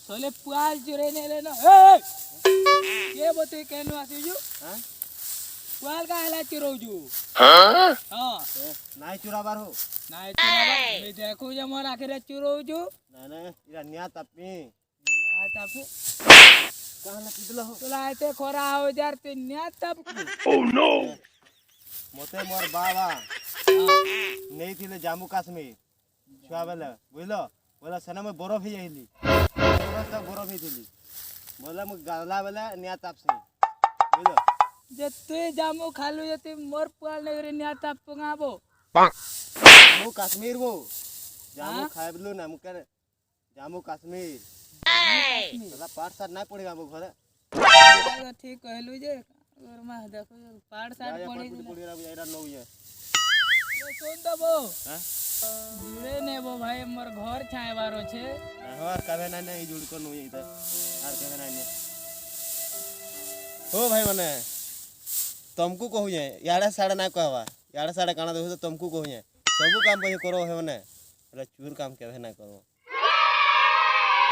सोले पुआल चुरे ने लेना ए के बते केनो आसीजु हां पुआल का हला चुरोजु हां नाई चुराबार हो नाई चुराबार मैं देखो जे मोर आखिरे चुरोजु ना इरा निया तापी कहला पिदला हो तोला एते खोरा हो जार ते निया ताप ओ नो मते मोर बाबा नहीं थिले जम्मू कश्मीर छुआ बेला बुझलो बोला सना में बरफ ही जाइली बरफ ही थिली बोला मु गाला बेला निया ताप से बुझलो जे तू जामु खालु जति मोर पुआल ने रे निया ताप पंगाबो जम्मू कश्मीर वो जामु खाइबलु ना मु करे जम्मू कश्मीर साला पाठ साठ ना पड़ेगा वो घरे ठीक कहलु जे और मा देखो पाठ साठ पड़ी ना एरा नो ये सुन दबो हां जुड़े ने वो भाई मोर घर छाए बारो छे और कबे ना नहीं जुड़ को नो इधर आर कबे ना हो भाई माने तुमको कहू जे याडा साडा ना कहवा याडा साडा काना देखो तो तुमको कहू जे सब काम पे करो है माने चूर काम केबे ना करो।